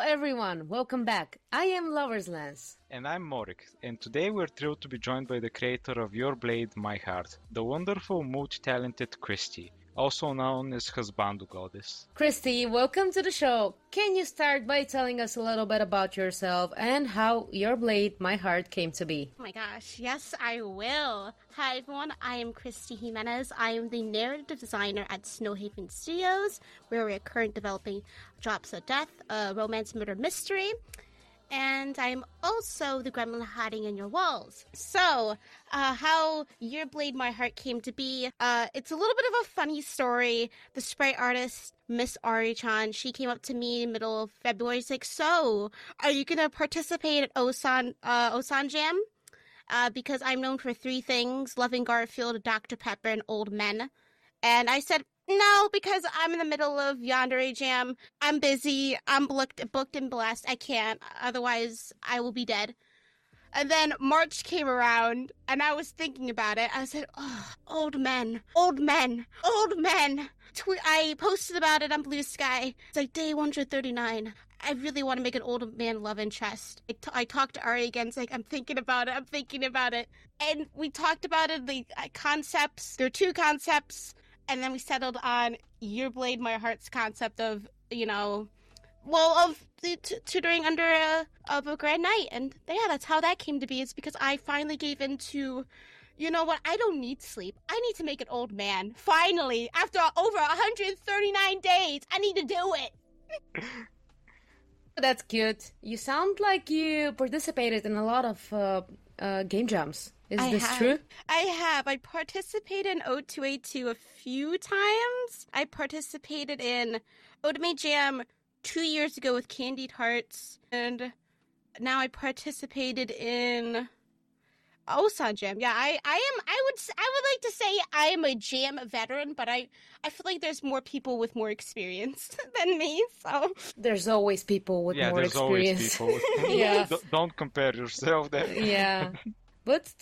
everyone, welcome back. I am Lover's Lance. And I'm Morik, and today we're thrilled to be joined by the creator of Your Blade, My Heart, the wonderful, multi-talented Kristi, also known as Husbando Goddess. Kristi, welcome to the show. Can you start by telling us a little bit about yourself and how Your Blade, My Heart came to be? Oh my gosh, yes I will. Hi everyone, I am Kristi Jimenez. I am the narrative designer at Snowhaven Studios, where we are currently developing Drops of Death, a romance murder mystery. And I'm also the gremlin hiding in your walls. So, how Your Blade My Heart came to be, it's a little bit of a funny story. The sprite artist, Miss Ari-chan, she came up to me in the middle of February. She's like, so, are you going to participate at Osan Jam? Because I'm known for three things, Loving Garfield, Dr. Pepper, and Old Men. And I said, no, because I'm in the middle of Yandere Jam. I'm busy. I'm booked and blessed. I can't. Otherwise, I will be dead. And then March came around, and I was thinking about it. I said, oh, old men, old men, old men. I posted about it on Blue Sky. It's like day 139. I really want to make an old man love interest. I talked to Ari again. It's like, I'm thinking about it. And we talked about it, the concepts. There are two concepts. And then we settled on Your Blade, My Heart's concept of, of the tutoring under a grand night. And yeah, that's how that came to be. It's because I finally gave in to, you know what, I don't need sleep. I need to make an old man. Finally, after over 139 days, I need to do it. That's cute. You sound like you participated in a lot of game jams. Is this true? I have. I participated in O2A2 a few times. I participated in Otome Jam 2 years ago with Candied Hearts, and now I participated in Osan Jam. Yeah, I would like to say I am a jam veteran, but I feel like there's more people with more experience than me. So there's always people with more experience. Always people. Yeah. Don't compare yourself there. Yeah. But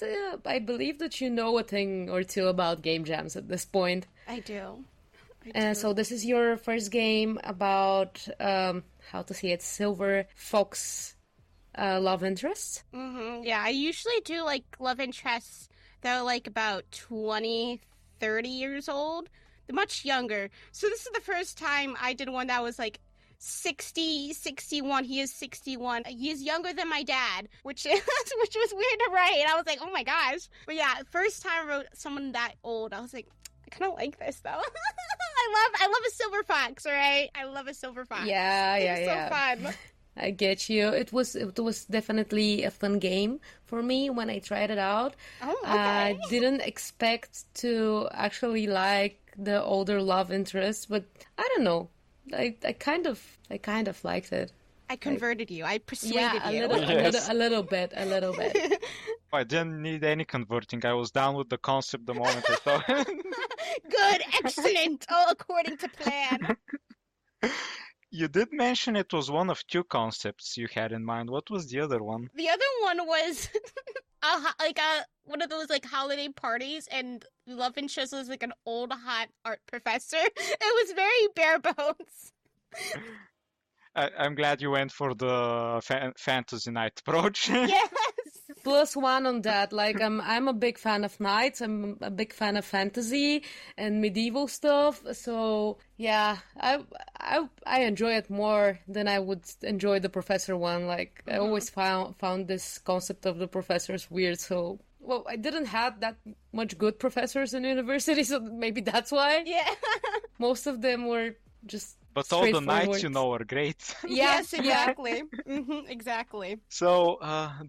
I believe that you know a thing or two about game jams at this point. I do. So this is your first game about, Silver Fox love interests? Mm-hmm. Yeah, I usually do, love interests that are, about 20, 30 years old. They're much younger. So this is the first time I did one that was, 60, 61. He is 61. He is younger than my dad, which was weird to write. I was like, oh my gosh. But yeah, first time I wrote someone that old, I was like, I kind of like this though. I love a silver fox, right? I love a silver fox. Yeah. So fun. I get you. It was definitely a fun game for me when I tried it out. Oh, okay. I didn't expect to actually like the older love interest, but I don't know. I kind of liked it. I converted you. I persuaded you. A little bit. I didn't need any converting. I was down with the concept the moment I saw it. Good, excellent. All according to plan. You did mention it was one of two concepts you had in mind. What was the other one? The other one was one of those holiday parties, and love interest was an old hot art professor. It was very bare bones. I'm glad you went for the fantasy night approach. Yes. +1 on that. I'm a big fan of knights. I'm a big fan of fantasy and medieval stuff. So yeah, I enjoy it more than I would enjoy the professor one. I always found this concept of the professors weird. So I didn't have that much good professors in university, so maybe that's why. Yeah. Most of them were just. But all the nights, are great. Yes, exactly. Exactly. So,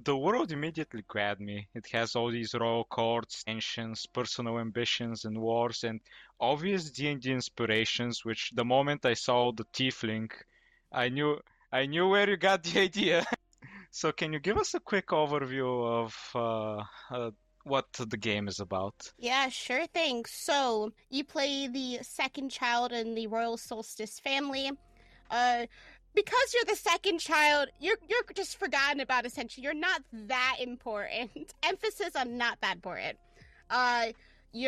the world immediately grabbed me. It has all these royal courts, tensions, personal ambitions, and wars, and obvious D&D inspirations, which the moment I saw the tiefling, I knew where you got the idea. So can you give us a quick overview of what the game is about? Yeah, sure thing. So, you play the second child in the Royal Solstice family. Because you're the second child, you're just forgotten about, essentially. You're not that important. Emphasis on not that important.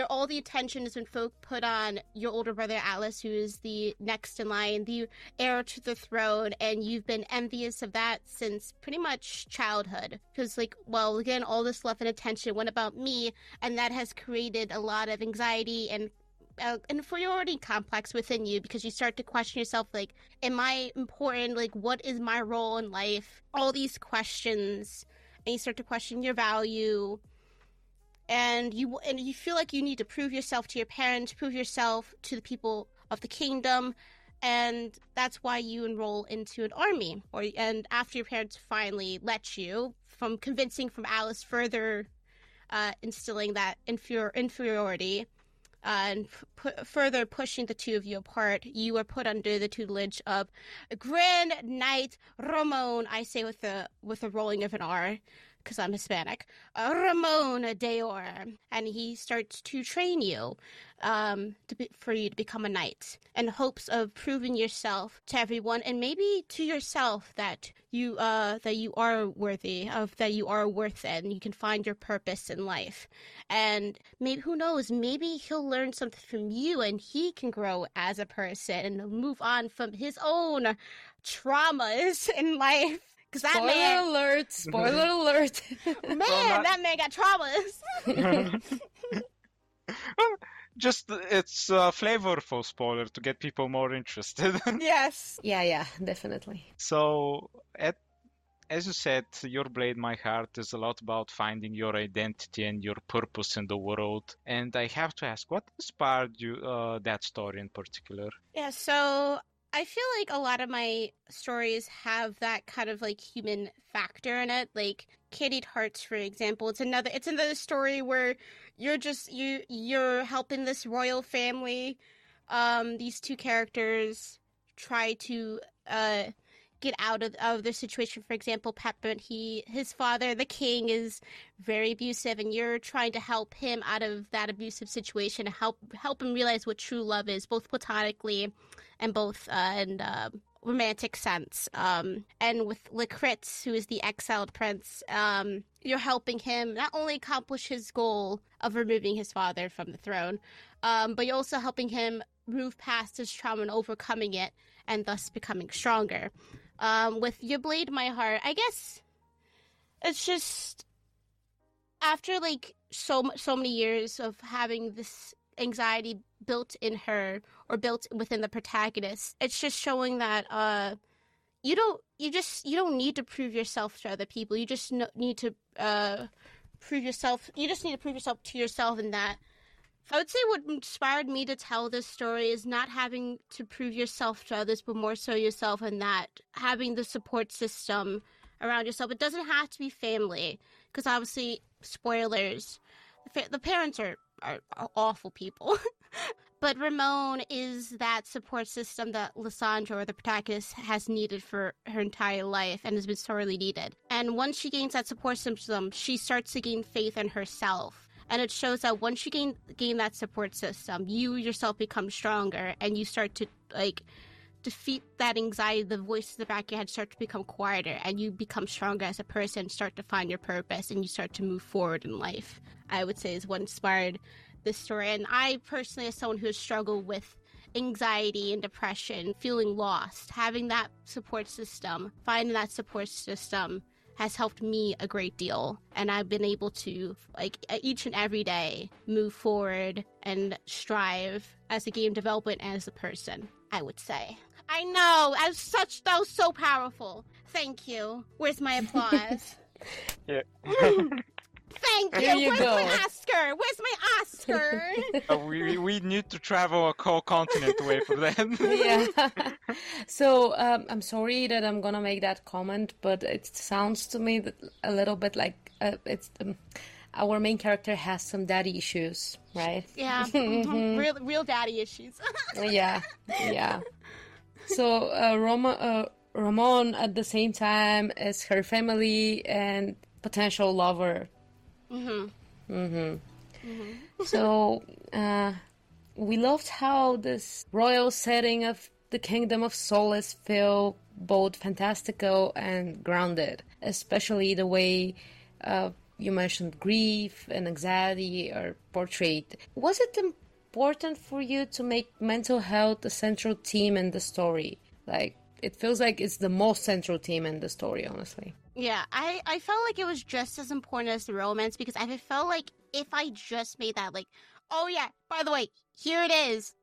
all the attention has been put on your older brother Alice, who is the next in line, the heir to the throne, and you've been envious of that since pretty much childhood. Because, like, well, again, all this love and attention went about me, and that has created a lot of anxiety and inferiority complex within you, because you start to question yourself, like, am I important? Like, what is my role in life? All these questions, and you start to question your value, and you feel like you need to prove yourself to your parents, prove yourself to the people of the kingdom, and that's why you enroll into an army. And after your parents finally let you, from convincing from Alice, further instilling that inferiority, and further pushing the two of you apart, you are put under the tutelage of Grand Knight Ramon. I say with a rolling of an R, because I'm Hispanic. Ramon Deor, and he starts to train you for you to become a knight, in hopes of proving yourself to everyone, and maybe to yourself, that you are worthy of, that you are worth it, and you can find your purpose in life. And maybe, who knows, maybe he'll learn something from you, and he can grow as a person and move on from his own traumas in life. Spoiler alert. Man, that man got traumas. Just, it's a flavorful spoiler to get people more interested. Yes. Yeah, definitely. So, as you said, Your Blade, My Heart is a lot about finding your identity and your purpose in the world. And I have to ask, what inspired you, that story in particular? Yeah, so I feel like a lot of my stories have that kind of like human factor in it. Like Candied Hearts, for example, it's another story where you're helping this royal family. These two characters try to get out of their situation. For example, Peppermint, his father, the king, is very abusive, and you're trying to help him out of that abusive situation, help him realize what true love is, both platonically and both in romantic sense. And with Lakritz, who is the exiled prince, you're helping him not only accomplish his goal of removing his father from the throne, but you're also helping him move past his trauma and overcoming it, and thus becoming stronger. With Your Blade, My Heart, I guess it's just after like so many years of having this anxiety built in her, or built within the protagonist, it's just showing that you don't need to prove yourself to other people. You just need to prove yourself. You just need to prove yourself to yourself, and that. I would say what inspired me to tell this story is not having to prove yourself to others, but more so yourself, and that having the support system around yourself. It doesn't have to be family, because obviously, spoilers, the parents are awful people. But Ramon is that support system that Lysandra, or the protagonist, has needed for her entire life, and has been sorely needed. And once she gains that support system, she starts to gain faith in herself. And it shows that once you gain that support system, you yourself become stronger, and you start to like defeat that anxiety. The voices in the back of your head start to become quieter, and you become stronger as a person, start to find your purpose, and you start to move forward in life. I would say is what inspired this story. And I personally, as someone who has struggled with anxiety and depression, feeling lost, having that support system, finding that support system has helped me a great deal. And I've been able to, like, each and every day move forward and strive as a game developer and as a person, I would say. I know, that was so powerful. Thank you. Where's my applause? Yeah. Thank you. There you Where's go. my Oscar? Where's my Oscar? We need to travel a whole continent away for that. Yeah. So I'm sorry that I'm gonna make that comment, but it sounds to me that a little bit like it's our main character has some daddy issues, right? Yeah, real daddy issues. Yeah. So Ramon at the same time is her family and potential lover. So we loved how this royal setting of the Kingdom of Solace feel both fantastical and grounded, especially the way you mentioned grief and anxiety are portrayed. Was it important for you to make mental health a central theme in the story? Like, it feels like it's the most central theme in the story, honestly. Yeah, I felt like it was just as important as the romance, because I felt like if I just made that, like, oh yeah, by the way, here it is,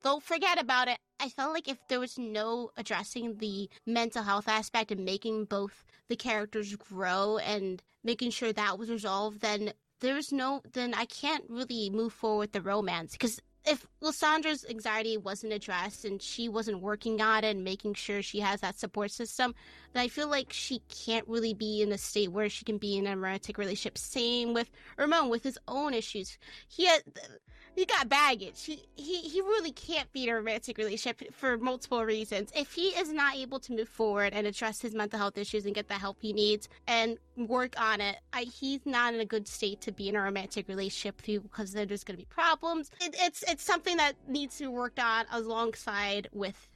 don't forget about it. I felt like if there was no addressing the mental health aspect and making both the characters grow and making sure that was resolved, then then I can't really move forward with the romance. Because if Lissandra's anxiety wasn't addressed and she wasn't working on it and making sure she has that support system, then I feel like she can't really be in a state where she can be in a romantic relationship. Same with Ramon with his own issues. He got baggage. He really can't be in a romantic relationship for multiple reasons. If he is not able to move forward and address his mental health issues and get the help he needs and work on it, he's not in a good state to be in a romantic relationship with you, because then there's going to be problems. It's something that needs to be worked on alongside with.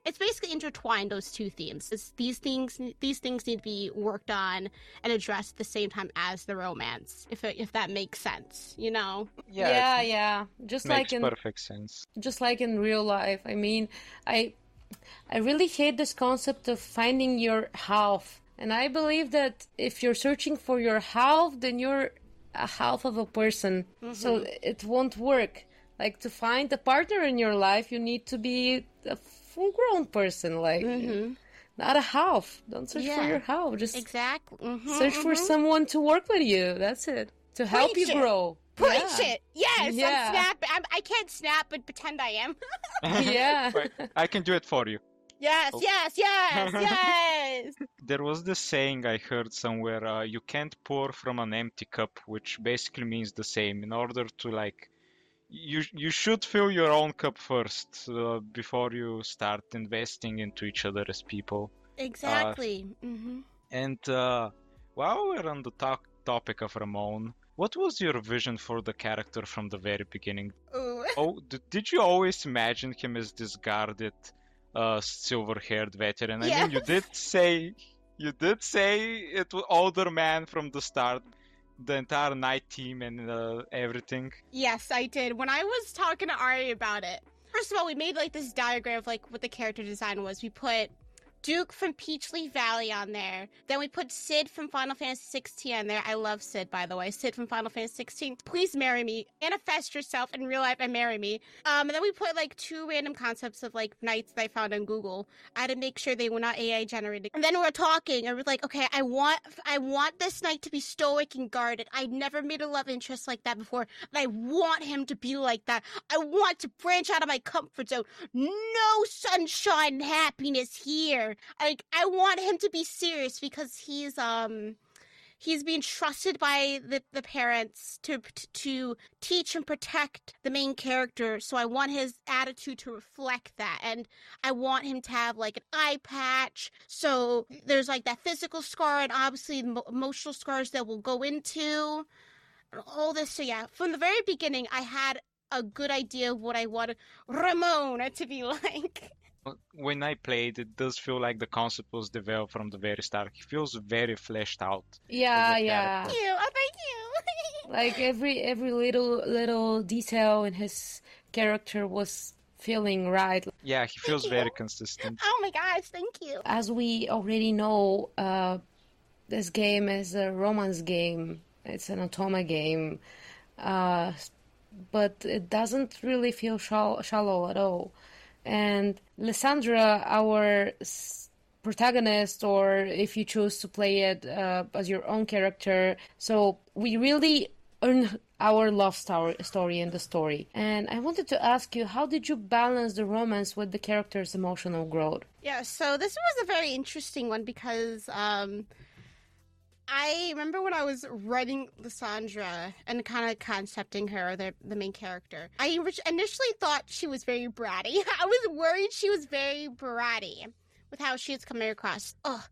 It's basically intertwined, those two themes. These things need to be worked on and addressed at the same time as the romance, if that makes sense, you know? Yeah. Makes perfect sense. Just like in real life. I mean, I really hate this concept of finding your half. And I believe that if you're searching for your half, then you're a half of a person. Mm-hmm. So it won't work. Like, to find a partner in your life, you need to be a full-grown person, like, not a half. Don't search for your half. Just exactly search for someone to work with you. That's it. To help you grow. Preach it. Yes, yeah. I'm snapping. I can't snap, but pretend I am. Yeah. Wait, I can do it for you. Yes, yes. There was this saying I heard somewhere, you can't pour from an empty cup, which basically means the same. In order to, like, you should fill your own cup first before you start investing into each other as people. Exactly. And while we're on the topic of Ramon, what was your vision for the character from the very beginning? Ooh. Did you always imagine him as this guarded, silver-haired veteran? Yes. I mean, you did say it was older man from the start. The entire night team and everything. Yes, I did. When I was talking to Ari about it, first of all, we made like this diagram of like what the character design was. We put Duke from Peachleaf Valley on there. Then we put Sid from Final Fantasy 16 on there. I love Sid, by the way. Sid from Final Fantasy 16. Please marry me. Manifest yourself in real life and marry me. And then we put like 2 random concepts of like knights that I found on Google. I had to make sure they were not AI generated. And then we were talking and we're like, okay, I want this knight to be stoic and guarded. I never made a love interest like that before. And I want him to be like that. I want to branch out of my comfort zone. No sunshine and happiness here. I want him to be serious because he's being trusted by the parents to teach and protect the main character. So I want his attitude to reflect that, and I want him to have like an eye patch. So there's like that physical scar and obviously emotional scars that we'll go into all this. So yeah, from the very beginning, I had a good idea of what I wanted Ramon to be like. When I played, it does feel like the concept was developed from the very start. He feels very fleshed out. Yeah. Thank you. Oh, thank you. Like every little detail in his character was feeling right. Yeah, he feels very consistent. Oh my gosh, thank you. As we already know, this game is a romance game. It's an Otome game. But it doesn't really feel shallow at all. And Lysandra, our protagonist, or if you choose to play it as your own character, so we really earn our love story in the story. And I wanted to ask you, how did you balance the romance with the character's emotional growth? Yeah, so this was a very interesting one because I remember when I was writing Lysandra and kind of concepting her, the main character, I initially thought she was very bratty. I was worried she was very bratty with how she was coming across. Oh,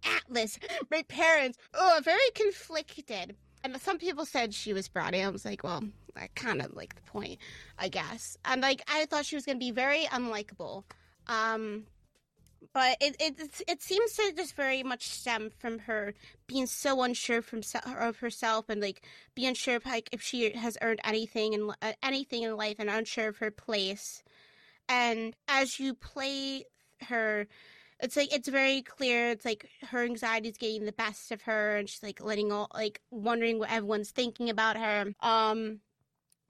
Atlas, my parents, very conflicted. And some people said she was bratty. I was like, well, I kind of like the point, I guess. And like, I thought she was going to be very unlikable. But it seems to just very much stem from her being so unsure of herself, and like being unsure of like if she has earned anything in life, and unsure of her place. And as you play her, it's like it's very clear. It's like her anxiety is getting the best of her, and she's like wondering what everyone's thinking about her.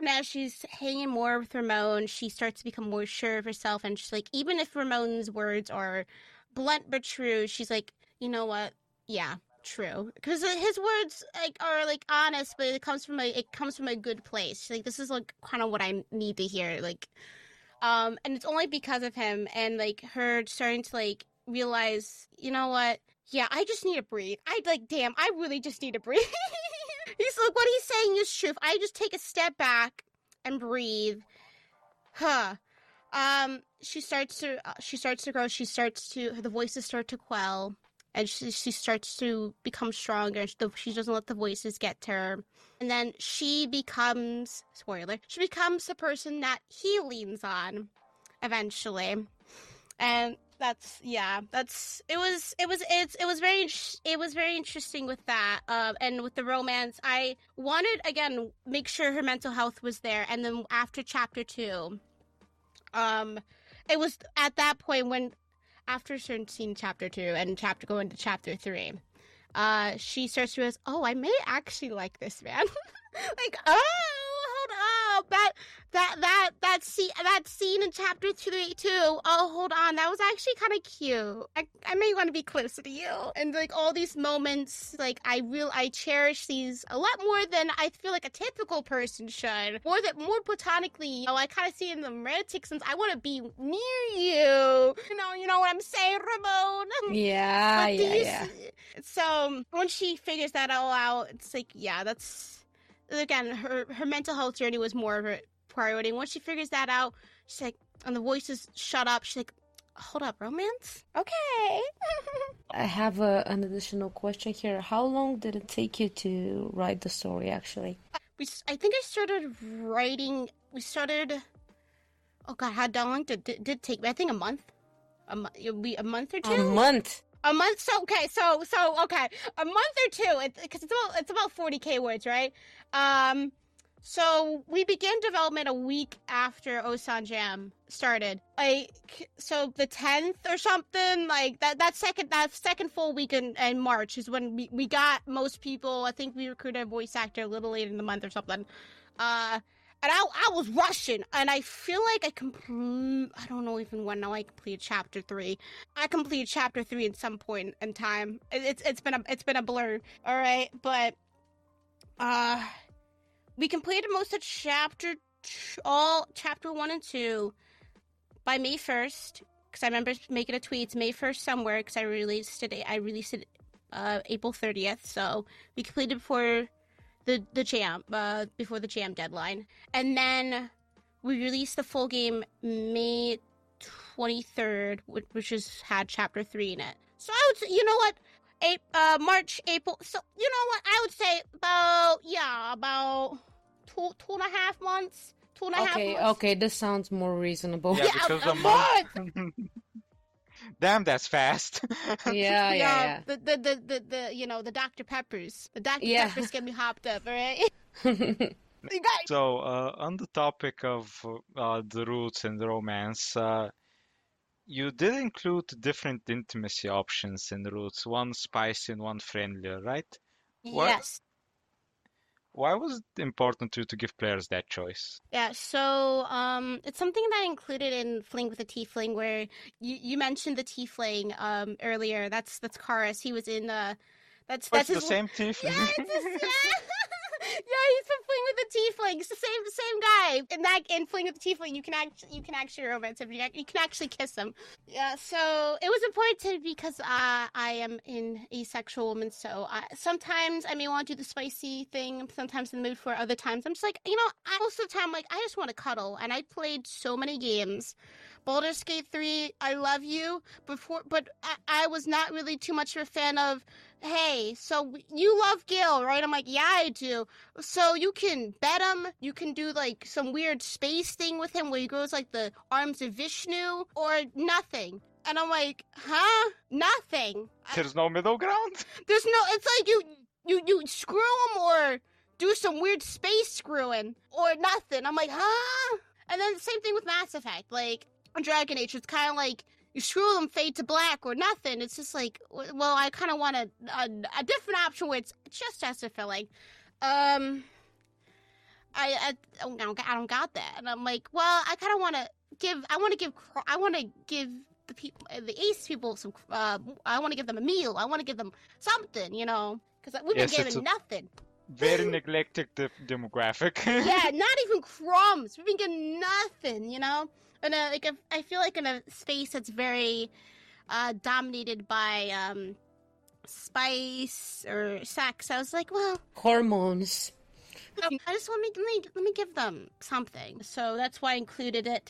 And as she's hanging more with Ramon, she starts to become more sure of herself, and she's like, even if Ramon's words are blunt but true, she's like, you know what? Yeah, true. Because his words are honest, but it comes from a good place. She's like, this is like kind of what I need to hear. And it's only because of him, and like her starting to like realize, you know what? Yeah, I just need to breathe. Damn, I really just need to breathe. He's like, what he's saying is true. If I just take a step back and breathe, she starts to grow. The voices start to quell, and she starts to become stronger. She doesn't let the voices get to her, and then she becomes the person that he leans on, eventually, and it was very interesting with that, and with the romance. I wanted, again, make sure her mental health was there, and then after chapter 2, it was at that point when, after seeing chapter 2 and going to chapter 3, she starts to realize, oh, I may actually like this man. Like, oh, hold up, that scene in chapter 3 too. Oh, hold on, that was actually kind of cute. I may want to be closer to you. And like all these moments, like I cherish these a lot more than I feel like a typical person should. More platonically. I kind of see in the romantic sense. I want to be near you. You know what I'm saying, Ramon? Yeah. So when she figures that all out, it's like, yeah, that's. Again, her mental health journey was more of a priority. And once she figures that out, she's like, and the voices shut up. She's like, hold up, romance? Okay. I have an additional question here. How long did it take you to write the story, actually? I think I started writing. Oh God, how long did it take me? I think a month. A month or two. A month. A month. So okay. A month or two. Because it's about 40K words, right? So we began development a week after Osan Jam started. So the 10th or something, like that second full week in March is when we got most people. I think we recruited a voice actor a little late in the month or something. And I was rushing, and I feel like I don't know even when now I completed chapter 3. I completed chapter 3 at some point in time. It's been a blur. All right, but we completed most of chapter 1 and 2 by May 1st, because I remember making a tweet. It's May 1st somewhere, because I released it April 30th. So we completed before the jam, before the jam deadline, and then we released the full game May 23rd, which had chapter 3 in it. So I would say, you know what, March, April. So you know what, I would say about two and a half months. Okay, this sounds more reasonable. Yeah, because a month. Damn, that's fast. Yeah. The Dr. Peppers. The Dr. Peppers get me hopped up, all right? So, on the topic of the roots and the romance, you did include different intimacy options in the roots, one spicy and one friendlier, right? Yes. Why was it important to give players that choice? Yeah, so it's something that I included in Fling with a Tiefling, where you mentioned the Tiefling earlier. That's Karis. He was in that's the same Tiefling. Yeah, yeah, he's from Fling with the Tiefling. It's the same guy. In Fling with the Tiefling, you can actually romance him. You can actually kiss him. Yeah, so it was important to me because I am an asexual woman. So sometimes I may want to do the spicy thing. I'm sometimes in the mood for it. Other times I'm just like, most of the time, like, I just want to cuddle. And I played so many games. Baldur's Gate 3, I love you, but I was not really too much of a fan of, hey, so you love Gil, right? I'm like, yeah, I do. So you can bet him, you can do like some weird space thing with him where he grows like the arms of Vishnu, or nothing. And I'm like, huh? Nothing. There's no middle ground? There's no, it's like you screw them or do some weird space screwing or nothing. I'm like, huh? And then the same thing with Mass Effect. Like, on Dragon Age, it's kind of like you screw them fade to black or nothing. It's just like, well, I kind of want a different option where it's just as fulfilling. I don't got that. And I'm like, well, I kind of want to give the people, the Ace people some, I want to give them a meal. I want to give them something, you know, because we've been given nothing. Very neglected demographic. Yeah, not even crumbs. We've been getting nothing, you know? And like, I feel like in a space that's very dominated by spice or sex, I was like, well, hormones. I just want let me give them something. So that's why I included a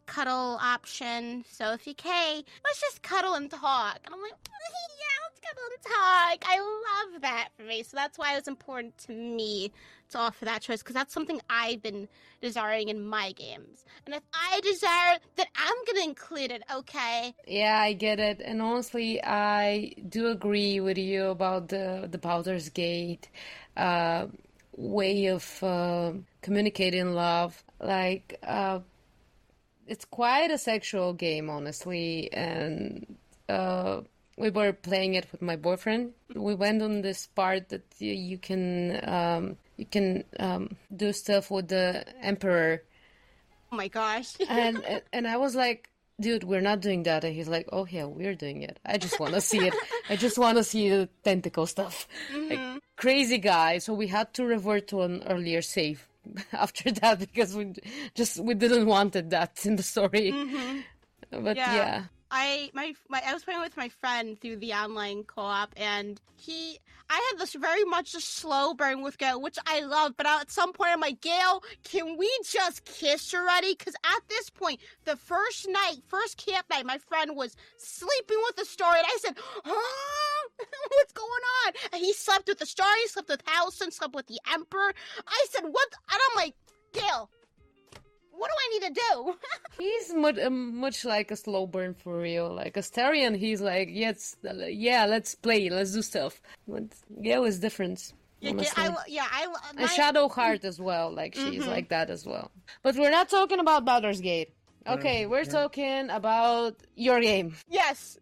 cuddle option. So if you let's just cuddle and talk. And I'm like, yeah, let's cuddle and talk. I love that for me. So that's why it was important to me to offer that choice, because that's something I've been desiring in my games. And if I desire, then I'm going to include it, okay? Yeah, I get it. And honestly, I do agree with you about the Baldur's Gate way of communicating love. Like, it's quite a sexual game, honestly, and we were playing it with my boyfriend. We went on this part that you can do stuff with the Emperor. Oh my gosh! and I was like, dude, we're not doing that. And he's like, oh yeah, we're doing it. I just want to see it. I just want to see the tentacle stuff. Mm-hmm. Like, crazy guy. So we had to revert to an earlier save after that, because we didn't wanted that in the story. Mm-hmm. But yeah. I was playing with my friend through the online co-op, and I had this very much a slow burn with Gail, which I love, but at some point I'm like, Gail, can we just kiss already? Because at this point, the first camp night, my friend was sleeping with the star, and I said, huh? What's going on? And he slept with the star, he slept with Halson, slept with the Emperor. I said, what? And I'm like, Gail, what do I need to do? He's much like a slow burn for real. Like Astarion, he's like, yeah, let's play, let's do stuff. But Gale is different. And Shadowheart as well. Like she's like that as well. But we're not talking about Baldur's Gate. Okay, we're talking about your game. Yes.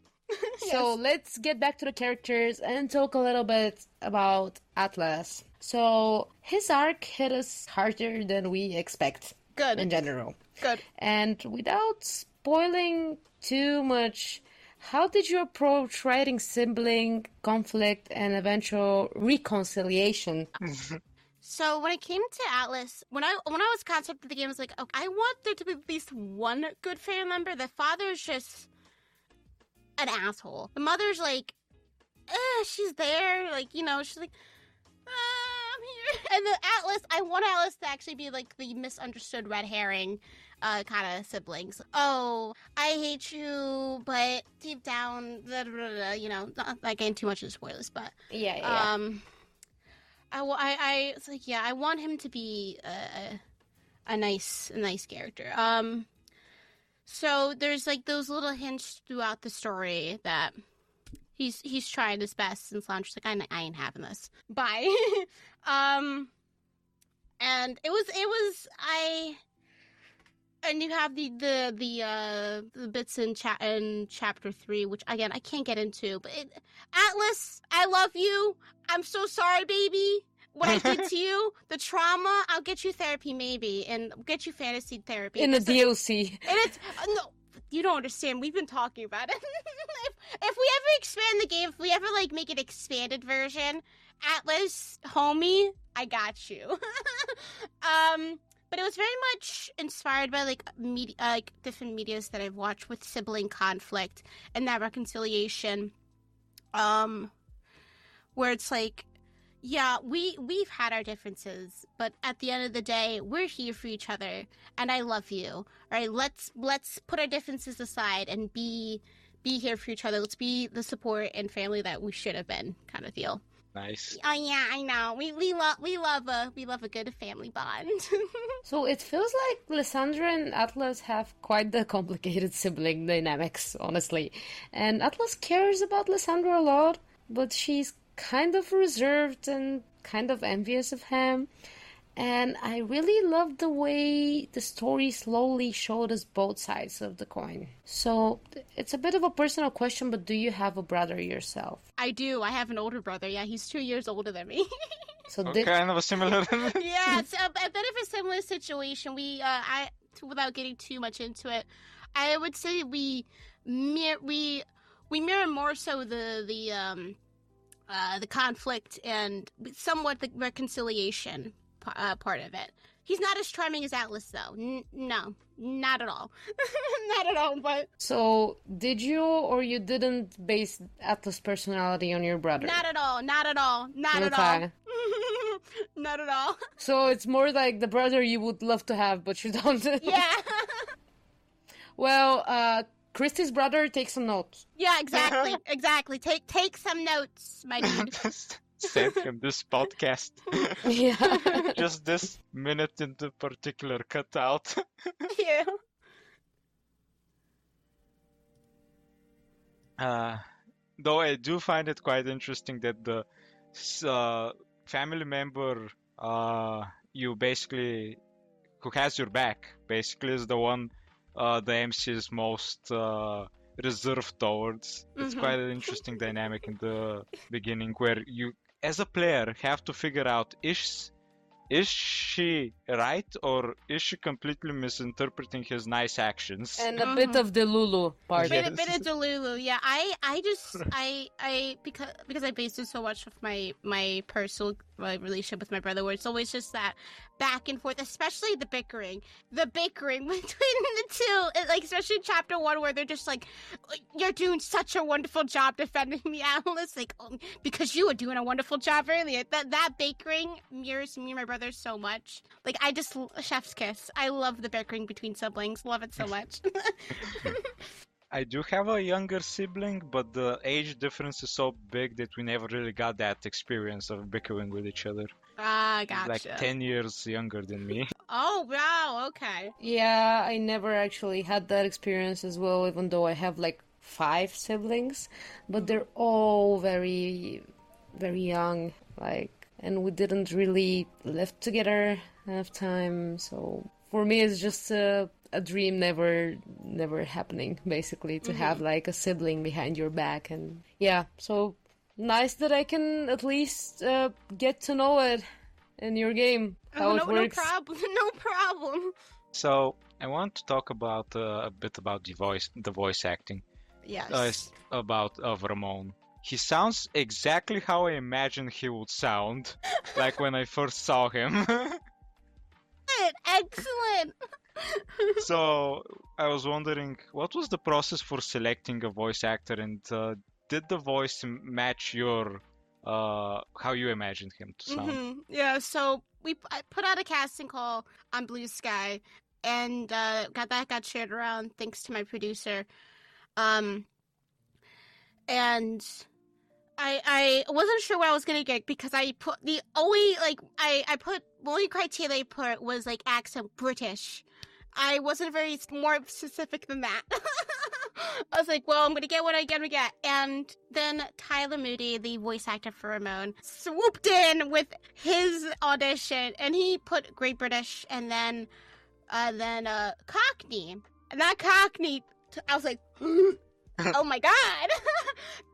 So let's get back to the characters and talk a little bit about Atlas. So his arc hit us harder than we expect. Good. In general. Good. And without spoiling too much, how did you approach writing sibling conflict and eventual reconciliation? So when it came to Atlas, when I was concepting the game, I was like, okay, I want there to be at least one good family member. The father is just an asshole. The mother's like, she's there, like, you know, she's like, I'm here. And the Atlas, I want Atlas to actually be like the misunderstood red herring kind of siblings. Oh, I hate you, but deep down, blah, blah, blah, you know, not getting too much into spoilers, but yeah. I it's like, yeah, I want him to be a nice character. So there's like those little hints throughout the story that he's trying his best, and Solange's like, I ain't having this. Bye. And it was and you have the bits in chapter 3, which again I can't get into, but Atlas, I love you. I'm so sorry, baby. What I did to you, the trauma. I'll get you therapy, maybe, and get you fantasy therapy in the DLC. And it's no. You don't understand. We've been talking about it. If we ever expand the game, if we ever like make an expanded version, Atlas, homie, I got you. But it was very much inspired by like media, like different medias that I've watched with sibling conflict and that reconciliation. Where it's like, yeah, we've had our differences, but at the end of the day, we're here for each other, and I love you. All right, let's put our differences aside and be here for each other. Let's be the support and family that we should have been, kind of deal. Nice. Oh yeah, I know. We love a good family bond. So it feels like Lysandra and Atlas have quite the complicated sibling dynamics, honestly. And Atlas cares about Lysandra a lot, but she's kind of reserved and kind of envious of him. And I really love the way the story slowly showed us both sides of the coin. So it's a bit of a personal question, but do you have a brother yourself? I do. I have an older brother. Yeah, he's 2 years older than me. So Kind of a similar. Yeah, it's a bit of a similar situation. Without getting too much into it, I would say we mirror more so the conflict and somewhat the reconciliation part of it. He's not as charming as Atlas, though. No, not at all. Not at all, but... So, did you or you didn't base Atlas' personality on your brother? Not at all, not at all, not at all. Not at all. So, it's more like the brother you would love to have, but you don't. Yeah. Well, Kristi's brother takes some notes. Yeah, exactly, exactly. Take some notes, my dude. Send him this podcast. Yeah. Just this minute in the particular cutout. Yeah. Though I do find it quite interesting that the family member you basically who has your back basically is the one the MC is most reserved towards. It's quite an interesting dynamic in the beginning where you as a player have to figure out is she right or is she completely misinterpreting his nice actions? And a bit of the Lulu part. Yes. A bit of Delulu, yeah. I because I based it so much of my personal relationship with my brother, where it's always just that back and forth, especially the bickering between the two, like especially in chapter 1 where they're just like, "You're doing such a wonderful job defending me, Alice," like because you were doing a wonderful job earlier. That bickering mirrors me and my brother so much. Like I just chef's kiss. I love the bickering between siblings. Love it so much. I do have a younger sibling, but the age difference is so big that we never really got that experience of bickering with each other. Ah, gotcha. Like 10 years younger than me. Oh, wow, okay. Yeah, I never actually had that experience as well, even though I have like 5 siblings, but they're all very, very young, and we didn't really live together enough time, so for me it's just a dream never happening, basically, to have like a sibling behind your back. And yeah, so nice that I can at least get to know it in your game, how it works. No problem. So I want to talk about a bit about the voice acting. Yes. Of Ramon. He sounds exactly how I imagined he would sound, like when I first saw him. Excellent. So I was wondering, what was the process for selecting a voice actor, and did the voice match your how you imagined him to sound? Yeah, so I put out a casting call on Blue Sky, and got shared around thanks to my producer. And I wasn't sure what I was gonna get because I put the only criteria I put was like accent British. I wasn't very more specific than that. I was like, well, I'm gonna get what I'm gonna get. And then Tyler Moody, the voice actor for Ramon, swooped in with his audition, and he put Great British, and then Cockney. And that Cockney, I was like, oh my god.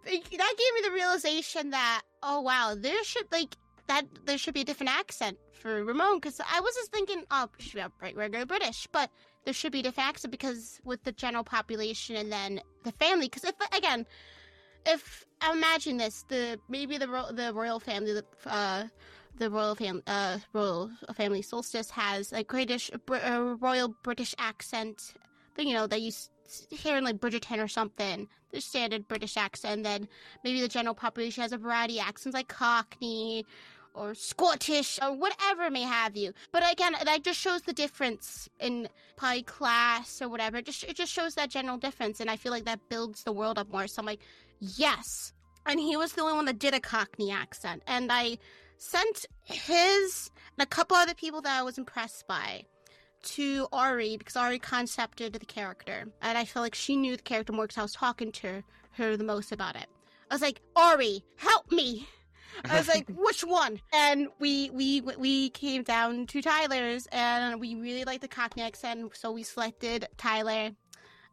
That gave me the realization that, oh wow, there should be a different accent for Ramon, because I was just thinking, oh, it should be outright regular British, but there should be a different accent because with the general population and then the family, because if I imagine this, the royal family, the royal family Solstice has a royal British accent, that you hear in like Bridgerton or something, the standard British accent. Then maybe the general population has a variety of accents like Cockney or Scottish or whatever may have you. But again, that just shows the difference in probably class or whatever. It just shows that general difference, and I feel like that builds the world up more. So I'm like, yes. and he was the only one that did a Cockney accent. And I sent his and a couple other people that I was impressed by to Ari, because Ari concepted the character, and I feel like she knew the character more because I was talking to her the most about it. I was like, Ari, help me. I was like, which one? And we came down to Tyler's, and we really liked the Cockney accent, so we selected Tyler.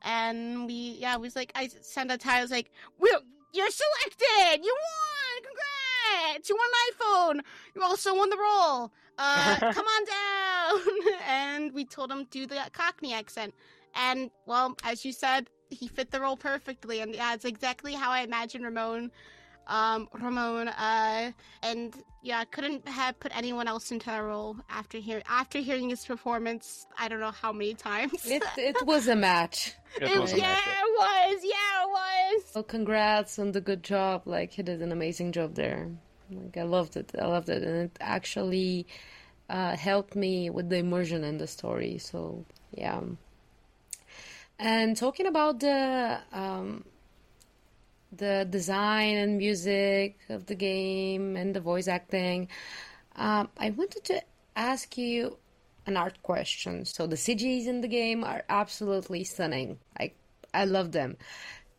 And we was like, I sent out Tyler, I was like, you're selected! You won! Congrats! You won an iPhone! You also won the role! Come on down! And we told him to do the Cockney accent. And, well, as you said, he fit the role perfectly. And yeah, it's exactly how I imagined Ramon. And yeah, I couldn't have put anyone else into that role after hearing his performance. I don't know how many times. It was a match. It was. Well, congrats on the good job. Like, he did an amazing job there. Like, I loved it, and it actually helped me with the immersion in the story. So yeah. And talking about the design and music of the game and the voice acting, I wanted to ask you an art question. So the CGs in the game are absolutely stunning. I love them.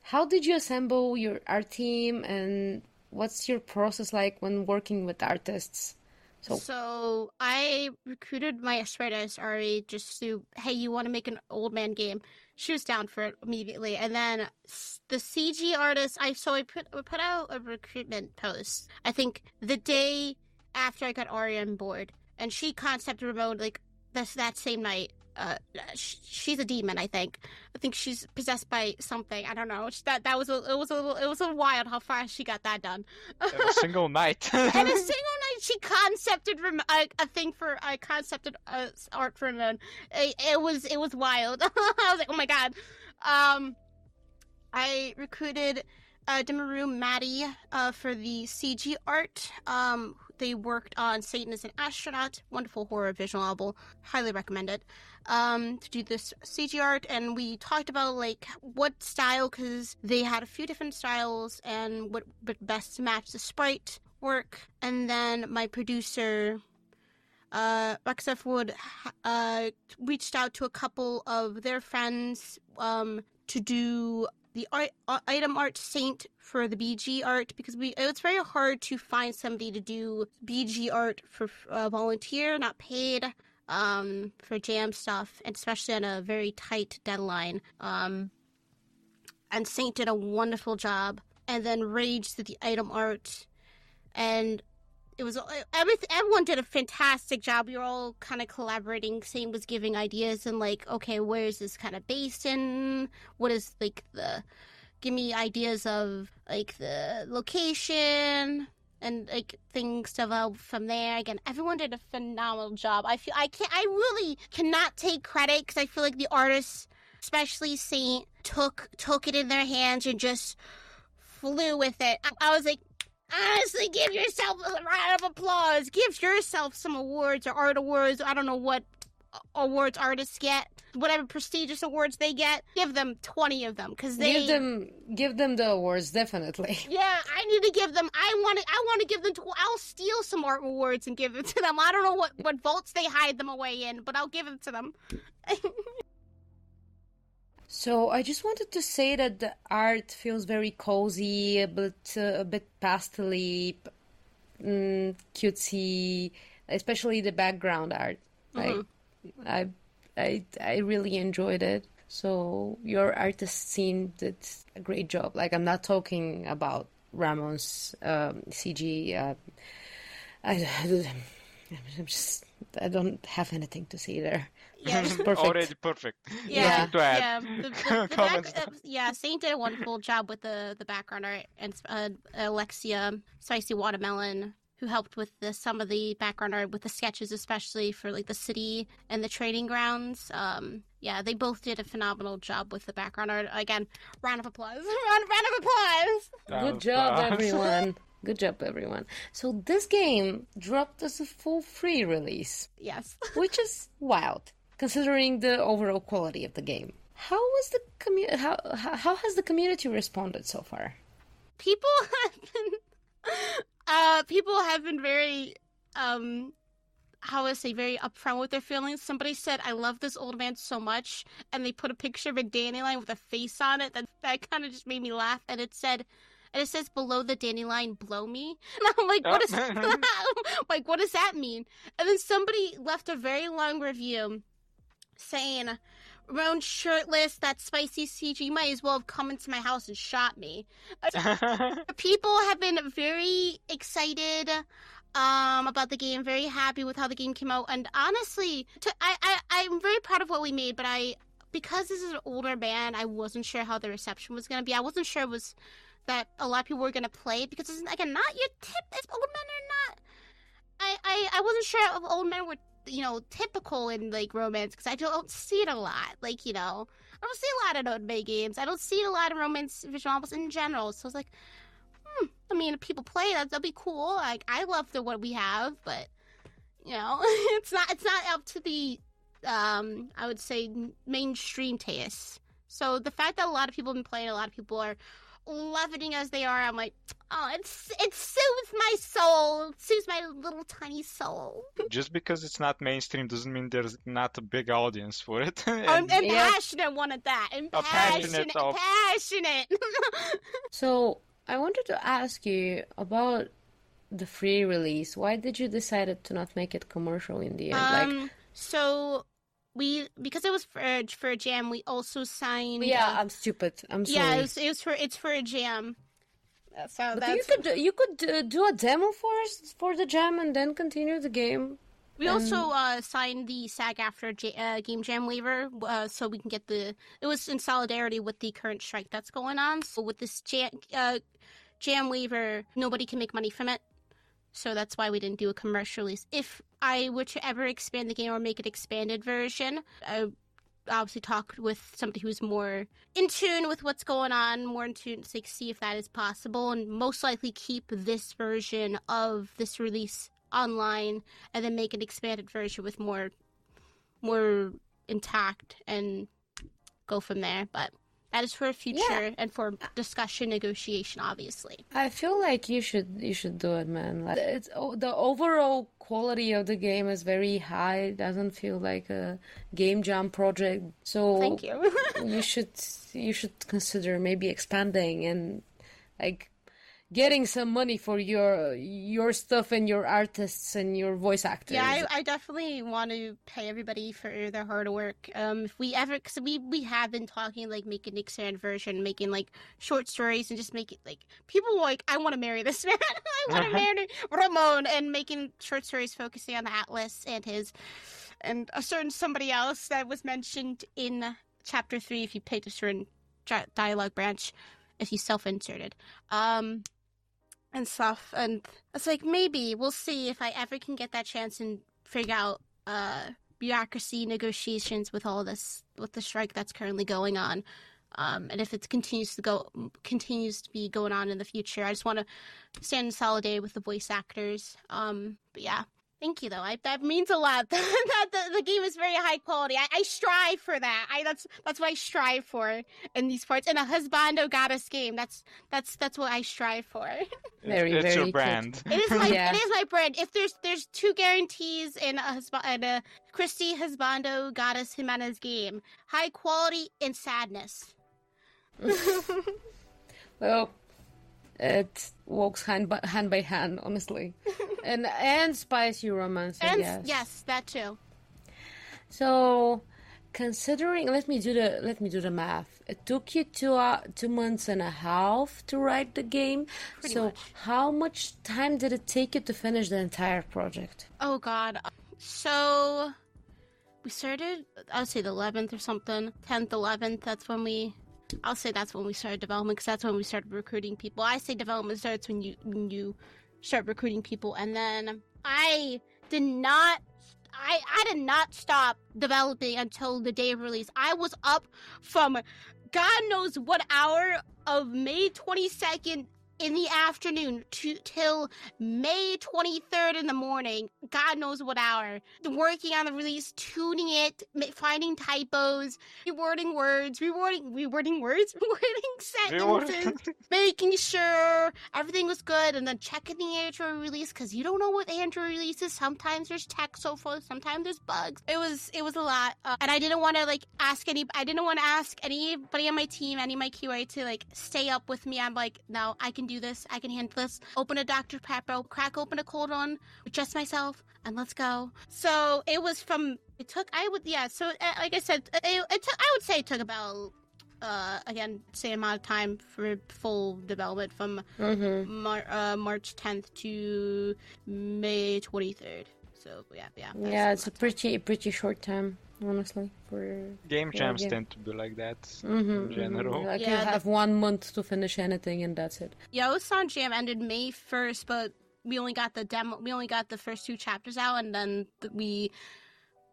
How did you assemble your art team, and what's your process like when working with artists? So I recruited my artist Ari just to, hey, you want to make an old man game? She was down for it immediately. And then the CG artist, I put out a recruitment post, I think the day after I got Ari on board, and she concepted Ramon like that same night. She's a demon, I think. I think she's possessed by something. I don't know. It was a wild how fast she got that done. In a single night. In a single night, she concepted art for Ramon. It was wild. I was like, oh my god. I recruited Demaru Maddie for the CG art. They worked on Satan is an Astronaut, wonderful horror visual novel, highly recommend it, to do this CG art. And we talked about like what style, because they had a few different styles, and what best to match the sprite work. And then my producer Rexef Wood reached out to a couple of their friends to do the item art Saint for the BG art, because it's very hard to find somebody to do BG art for volunteer, not paid, for jam stuff, and especially on a very tight deadline. And Saint did a wonderful job, and then Rage did the item art, and it was everyone did a fantastic job. We were all kind of collaborating. Saint was giving ideas and like, okay, where is this kind of based in? What is like give me ideas of like the location and like things developed from there. Again, everyone did a phenomenal job. I really cannot take credit, because I feel like the artists, especially Saint, took it in their hands and just flew with it. I was like, honestly, give yourself a round of applause. Give yourself some awards or art awards. I don't know what awards artists get. Whatever prestigious awards they get, give them 20 of them, because they give them the awards, definitely. Yeah, I need to give them. I want to give them. I'll steal some art awards and give them to them. I don't know what vaults they hide them away in, but I'll give them to them. So I just wanted to say that the art feels very cozy, but a bit pastel-y, cutesy, especially the background art. Mm-hmm. I really enjoyed it. So your artist team did a great job. Like, I'm not talking about Ramon's CG. I don't have anything to say there. Yeah, perfect. Already perfect. Yeah, to add. Saint did a wonderful job with the background art, and Alexia Spicy Watermelon, who helped with some of the background art with the sketches, especially for like the city and the training grounds. Yeah, they both did a phenomenal job with the background art. Again, round of applause. Round of applause. Good job, everyone. Good job, everyone. So this game dropped as a full free release. Yes. Which is wild, considering the overall quality of the game. How has the community responded so far? People people have been very, how would I say, very upfront with their feelings. Somebody said, I love this old man so much, and they put a picture of a dandelion with a face on it. That kind of just made me laugh, and it says below the dandelion, blow me. And I'm like, what is like, what does that mean? And then somebody left a very long review saying, Ramon shirtless, that spicy CG, you might as well have come into my house and shot me. People have been very excited about the game, very happy with how the game came out, and honestly, I'm very proud of what we made, but because this is an older band, I wasn't sure how the reception was going to be. I wasn't sure it was that a lot of people were going to play it, because it's not your if old men are not, I wasn't sure if old men were, typical in, like, romance, because I don't see it a lot, like, I don't see a lot of Otome games, I don't see a lot of romance visual novels in general, so I was like, I mean, if people play that, that'll be cool. Like, I love what we have, but it's not up to the I would say mainstream taste. So the fact that a lot of people have been playing, a lot of people are loving as they are, I'm like, oh, it soothes my soul. It soothes my little tiny soul. Just because it's not mainstream doesn't mean there's not a big audience for it. and passionate one at that. And passionate. So I wanted to ask you about the free release. Why did you decide to not make it commercial in the end? So because it was for a jam, we also signed. Yeah, I'm stupid. I'm sorry. Yeah, it's for a jam. So but you could do a demo for the jam and then continue the game. We also signed the SAG-AFTRA game jam waiver, so we can get it was in solidarity with the current strike that's going on. So with this jam waiver, nobody can make money from it. So that's why we didn't do a commercial release. If I were to ever expand the game or make an expanded version, I obviously talk with somebody who's more in tune with what's going on, more in tune to see if that is possible, and most likely keep this version of this release online and then make an expanded version with more intact and go from there. But that is for future and for discussion, negotiation, obviously. I feel like you should do it, man. Like, the overall quality of the game is very high. It doesn't feel like a game jam project. So thank you. you should consider maybe expanding and like getting some money for your stuff and your artists and your voice actors. Yeah, I definitely want to pay everybody for their hard work. If we ever, because we have been talking, like, making an extended version, making, like, short stories and just make it, like, people like, I want to marry this man. I want to marry Ramon, and making short stories focusing on the Atlas and a certain somebody else that was mentioned in chapter 3 if you picked a certain dialogue branch, if you self-inserted. And stuff, and it's like, maybe we'll see if I ever can get that chance and figure out bureaucracy negotiations with all this, with the strike that's currently going on, and if it continues to be going on in the future. I just want to stand in solidarity with the voice actors. But yeah. Thank you, though. That means a lot. that the game is very high quality. I strive for that. That's what I strive for in these parts. In a Husbando Goddess game, that's what I strive for. It's your brand. It is my brand. If there's two guarantees in a Kristi Husbando Goddess Jimenez game: high quality and sadness. Well, it walks hand by hand, honestly. and spicy romance, and yes. Yes, that too. So, considering, let me do the math. It took you 2 months and a half to write the game. Pretty much. How much time did it take you to finish the entire project? Oh God. So we started, I would say the 11th or something, 10th, 11th. I'll say that's when we started development, because that's when we started recruiting people. I say development starts when you start recruiting people, and then I did not stop developing until the day of release. I was up from God knows what hour of May 22nd in the afternoon till May 23rd in the morning, God knows what hour, working on the release, tuning it, finding typos, rewording words, rewording sentences, making sure everything was good, and then checking the Android release, because you don't know what Android releases. Sometimes there's tech so far, sometimes there's bugs. It was a lot, and I didn't want to ask anybody on my team, any of my QA to stay up with me. I'm like, no, I can do this. I can handle this. Open a Dr. Pepper, crack open a cold one with just myself, and let's go. So it was like I said, I would say it took about, again, same amount of time for full development from March 10th to May 23rd. So yeah, it's a pretty short time, honestly. For game jams tend to be like that in general. You have 1 month to finish anything, and that's it. Yosan Jam ended May 1st, but we only got the demo. We only got the first 2 chapters out, and then we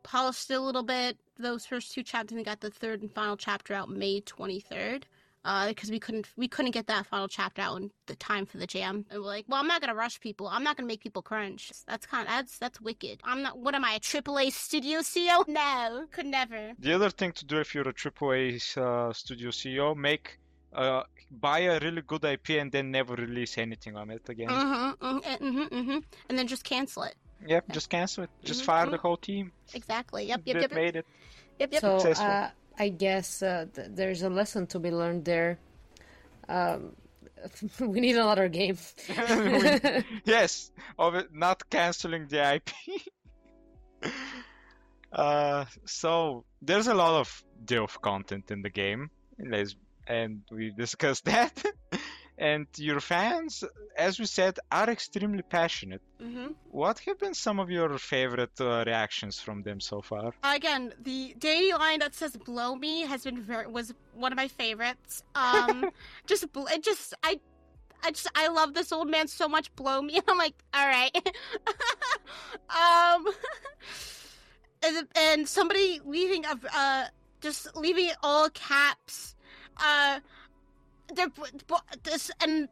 polished it a little bit. Those first 2 chapters, and got the 3rd and final chapter out May 23rd. Because we couldn't get that final chapter out in the time for the jam. And we're like, well, I'm not gonna rush people. I'm not gonna make people crunch. That's wicked. I'm not. What am I, a AAA studio CEO? No, could never. The other thing to do if you're a AAA studio CEO, buy a really good IP and then never release anything on it again. And then just cancel it. Yep, just cancel it. Just fire the whole team. Exactly. Yep. Made it. Yep. So, I guess there's a lesson to be learned there. We need another game. Yes, of it not canceling the IP. So there's a lot of div content in the game, and we discussed that. And your fans, as we said, are extremely passionate. What have been some of your favorite reactions from them so far? Again, the daily line that says "blow me" was one of my favorites. I love this old man so much. Blow me. I'm like, all right. And somebody leaving just leaving it all caps. And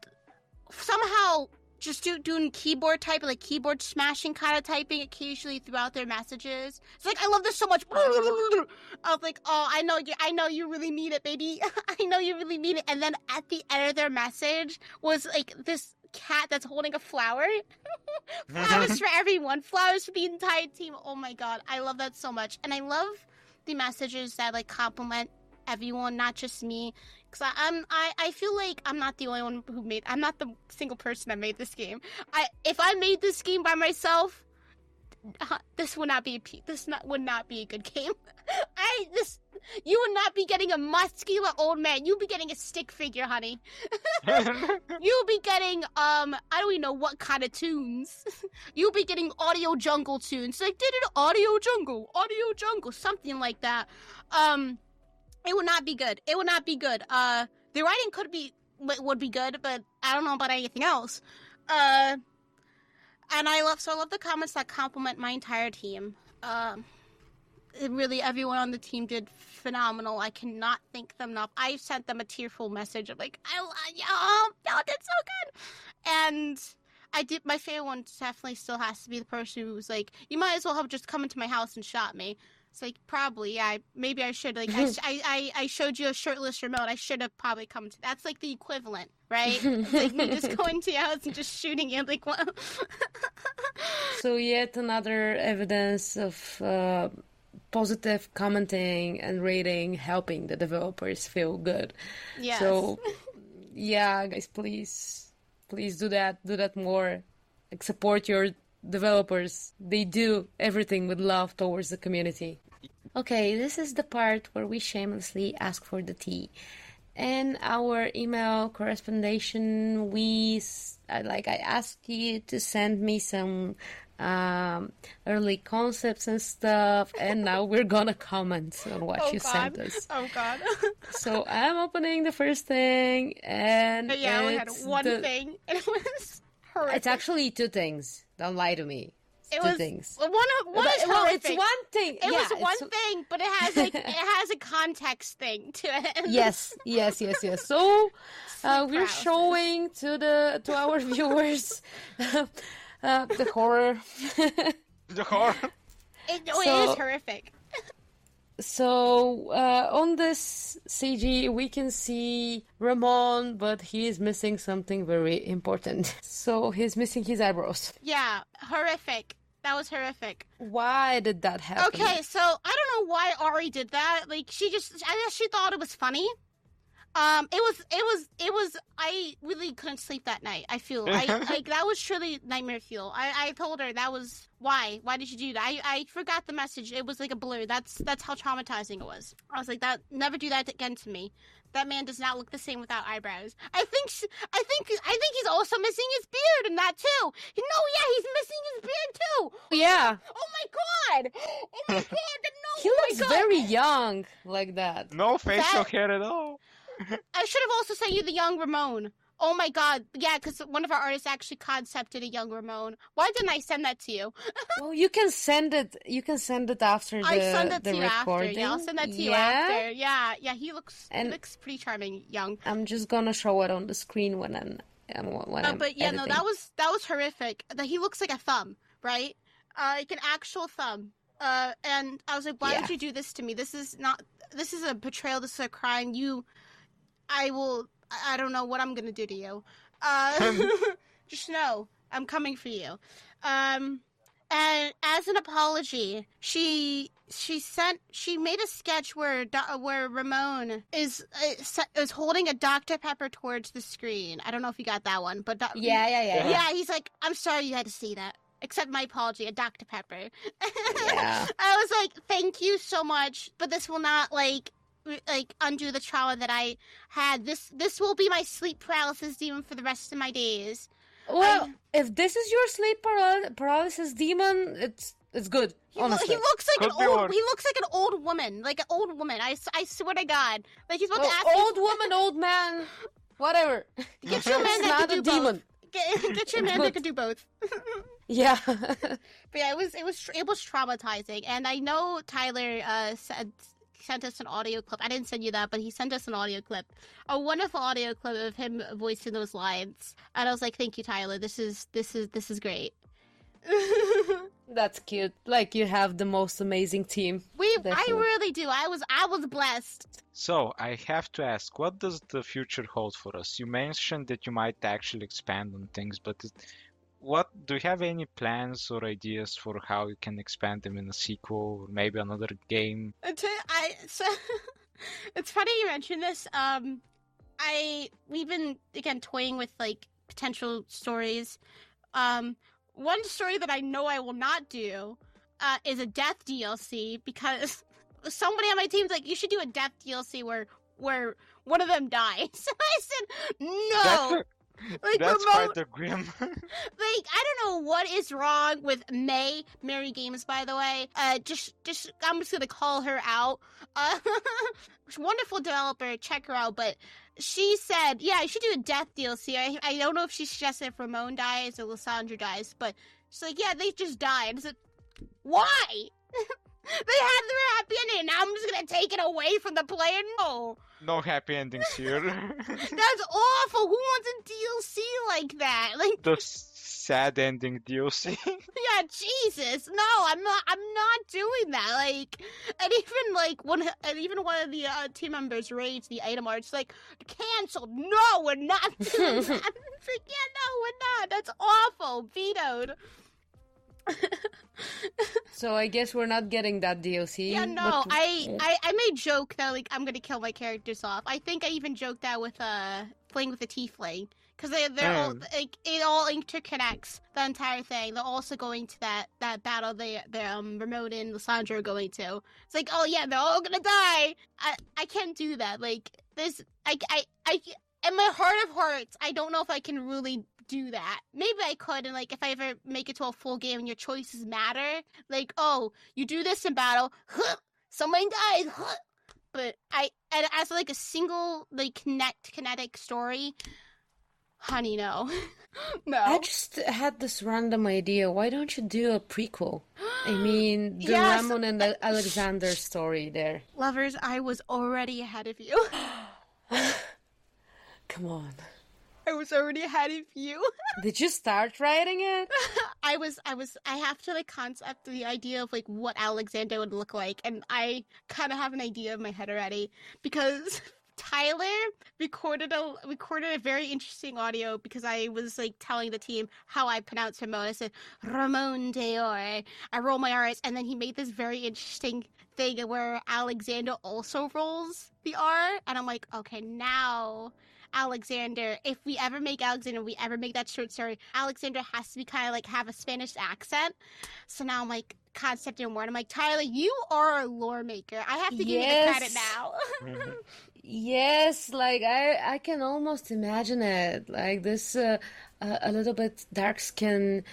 somehow just doing keyboard typing, like keyboard smashing kind of typing occasionally throughout their messages. It's like, I love this so much. I was like, oh, I know you really mean it, baby. I know you really mean it. And then at the end of their message was like this cat that's holding a flower. Flowers for everyone. Flowers for the entire team. Oh my god, I love that so much. And I love the messages that compliment everyone, not just me. Because I feel like I'm not the only one I'm not the single person that made this game. If I made this game by myself, this would not be a good game. You would not be getting a muscular old man. You'd be getting a stick figure, honey. You'll be getting I don't even know what kind of tunes. You'll be getting audio jungle tunes, like audio jungle, something like that. It would not be good. The writing would be good, but I don't know about anything else. And I love the comments that compliment my entire team. Really, everyone on the team did phenomenal. I cannot thank them enough. I sent them a tearful message of like, I love y'all did so good. And I did. My favorite one definitely still has to be the person who was like, you might as well have just come into my house and shot me. It's like, probably, yeah, maybe I should, I showed you a shirtless Ramon, I should have probably come to, that's like the equivalent, right? It's like me just going to your house and just shooting you, like, what? So yet another evidence of positive commenting and rating helping the developers feel good. Yes. So, yeah, guys, please do that more. Like, support your developers. They do everything with love towards the community. Okay, this is the part where we shamelessly ask for the tea. In our email correspondence, I asked you to send me some early concepts and stuff, and now we're gonna comment on what you sent us. Oh god. So I'm opening the first thing, and yeah, we had one thing, and it was horrific. It's actually 2 things. Don't lie to me. It two was things. one is Well, horrific. it's one thing. It yeah, was one thing, but it has like it has a context thing to it. Yes. So Sleep we're paralysis. showing to our viewers the horror. The horror. It is So- horrific. So on this CG, we can see Ramon, but he is missing something very important. So he's missing his eyebrows. Yeah, horrific. That was horrific. Why did that happen? Okay, so I don't know why Ari did that. Like, I guess she thought it was funny. It was. I really couldn't sleep that night. I feel like that was truly nightmare fuel. I told her that was why. Why did you do that? I forgot the message. It was like a blur. That's how traumatizing it was. I was like, that never do that again to me. That man does not look the same without eyebrows. I think he's also missing his beard in that too. No, yeah, he's missing his beard too. Yeah. Oh my god. Oh my god. No. He oh looks my god. very young like that. No facial hair at all. I should have also sent you the young Ramon. Oh my god. Yeah, because one of our artists actually concepted a young Ramon. Why didn't I send that to you? Well, you can send it. You can send it after the I send it the to you recording. after. Yeah, I'll send that to you Yeah? after. Yeah, he looks pretty charming, young. I'm just gonna show it on the screen when I'm But yeah, editing. no, that was horrific. That he looks like a thumb, right? Like an actual thumb. And I was like, why Yeah. would you do this to me? This is a betrayal. This is a crime. I don't know what I'm gonna do to you. Just know I'm coming for you. And as an apology, she made a sketch where Ramon is holding a Dr. Pepper towards the screen. I don't know if you got that one, but Yeah. yeah, he's like, I'm sorry you had to see that. Accept my apology, a Dr. Pepper. Yeah. I was like, thank you so much, but this will not like undo the trauma that I had. This will be my sleep paralysis demon for the rest of my days. Well, if this is your sleep paralysis demon, it's good. Honestly, He looks like Could be worse. he looks like an old woman, I swear to God, like he's about to ask old woman, old man, whatever. Get your man It's that not can a do demon. both. Get your man that can do both. Yeah. But yeah, it was traumatizing, and I know Tyler sent us an audio clip. I didn't send you that, but he sent us an audio clip, a wonderful audio clip of him voicing those lines, and I was like, "Thank you, Tyler. This is great." That's cute. Like, you have the most amazing team. I Definitely. really do. I was blessed. So I have to ask, what does the future hold for us? You mentioned that you might actually expand on things, but what do you have any plans or ideas for how you can expand them in a sequel or maybe another game? It's funny you mentioned this. We've been again toying with like potential stories. One story that I know I will not do is a death DLC, because somebody on my team's like, you should do a death DLC where one of them dies. So I said no. That's quite the grim. Like, I don't know what is wrong with Mary Games, by the way. I'm just gonna call her out. Wonderful developer, check her out. But she said, yeah, you should do a death DLC. I don't know if she suggested if Ramon dies or Lysandra dies, but she's like, yeah, they just died. I said, why? They had their happy ending, and now I'm just gonna take it away from the player? No. No happy endings here. That's awful. Who wants a DLC like that? Like, The sad ending DLC. yeah, Jesus. No, I'm not doing that. Like, and even one of the team members raised the item art. It's like, canceled. No, we're not doing that. It's like, yeah, no, we're not. That's awful. Vetoed. So I guess we're not getting that DLC. Yeah, no, but- I made joke that like I'm gonna kill my characters off. I think I even joked that with playing with the tiefling, because they're all like, it all interconnects the entire thing. They're also going to that battle Ramon and Lysandra are going to. It's like, oh yeah, they're all gonna die. I can't do that. Like, this I in my heart of hearts, I don't know if I can really do that. Maybe I could, and like if I ever make it to a full game and your choices matter, like, oh, you do this in battle, someone dies, but and as like a single like kinetic story, Honey, no. I No. just had this random idea. Why don't you do a prequel? I mean, the Yes. Ramon and the Alexander story there. Lovers, I was already ahead of you. Come on. I was already ahead of you. Did you start writing it? I have to like concept the idea of like what Alexander would look like, and I kind of have an idea in my head already because Tyler recorded a very interesting audio because I was like telling the team how I pronounce Ramon. I said Ramon Deor. I roll my R's, and then he made this very interesting thing where Alexander also rolls the R, and I'm like, okay, now Alexander, if we ever make that short story, Alexander has to be kind of like have a Spanish accent. So now I'm like concepting more, and I'm like, Tyler, you are a lore maker. I have to give you the credit now. Yes, like I can almost imagine it. Like this a little bit dark skinned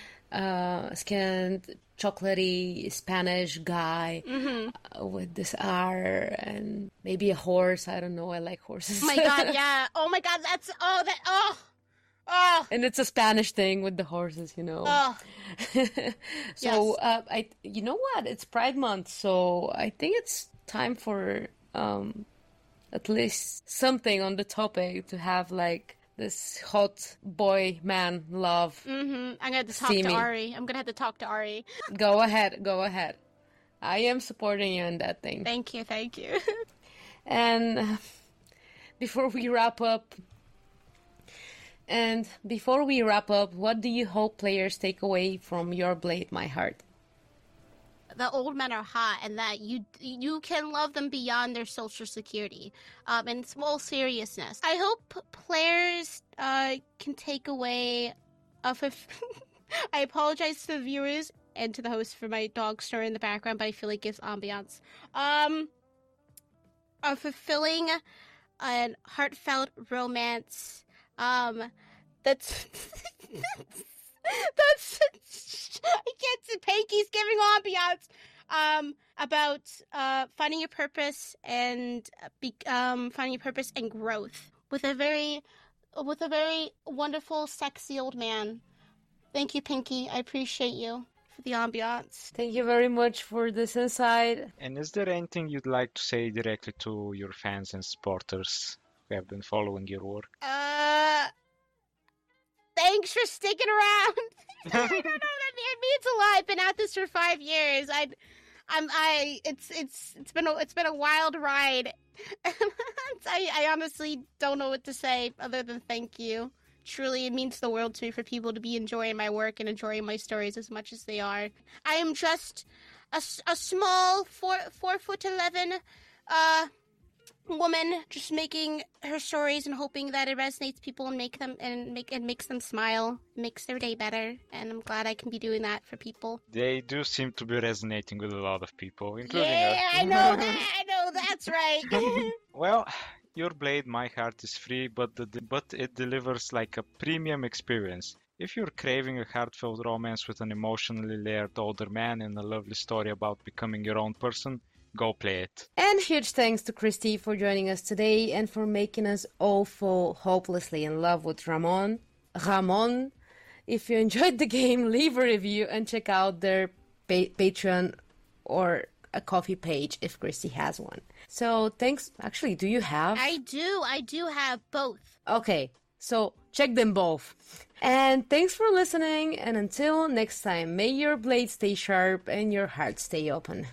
chocolatey Spanish guy with this R and maybe a horse. I don't know. I like horses. Oh my god, yeah. Oh my god, oh. And it's a Spanish thing with the horses, you know. Oh. So you know what? It's Pride Month, so I think it's time for at least something on the topic to have like this hot boy man love. I'm gonna have to talk to Ari. I'm gonna have to talk to Ari. Go ahead. I am supporting you in that thing. Thank you. And before we wrap up, what do you hope players take away from Your Blade, My Heart? The old men are hot, and that you can love them beyond their social security. In small seriousness, I hope players can take away I apologize to the viewers and to the host for my dog snoring in the background, but I feel like it gives ambiance. A fulfilling and heartfelt romance. That's I can't say Panky's giving ambiance. About finding your purpose and growth with a very wonderful, sexy old man. Thank you, Pinky. I appreciate you for the ambiance. Thank you very much for this insight. And is there anything you'd like to say directly to your fans and supporters who have been following your work? Thanks for sticking around. I don't know, that means a lot. I've been at this for 5 years. It's been a wild ride. I honestly don't know what to say other than thank you. Truly, it means the world to me for people to be enjoying my work and enjoying my stories as much as they are. I am just a small 4'11" woman just making her stories and hoping that it resonates people and makes them smile, makes their day better, and I'm glad I can be doing that for people. They do seem to be resonating with a lot of people, including us. us. I know that's right. Well, Your Blade, My Heart is free, but it delivers like a premium experience. If you're craving a heartfelt romance with an emotionally layered older man and a lovely story about becoming your own person, go play it. And huge thanks to Kristi for joining us today and for making us all fall hopelessly in love with Ramon. If you enjoyed the game, leave a review and check out their Patreon or a coffee page if Kristi has one. So thanks. Actually, do you have? I do have both. Okay, so check them both. And thanks for listening, and until next time, may your blade stay sharp and your heart stay open.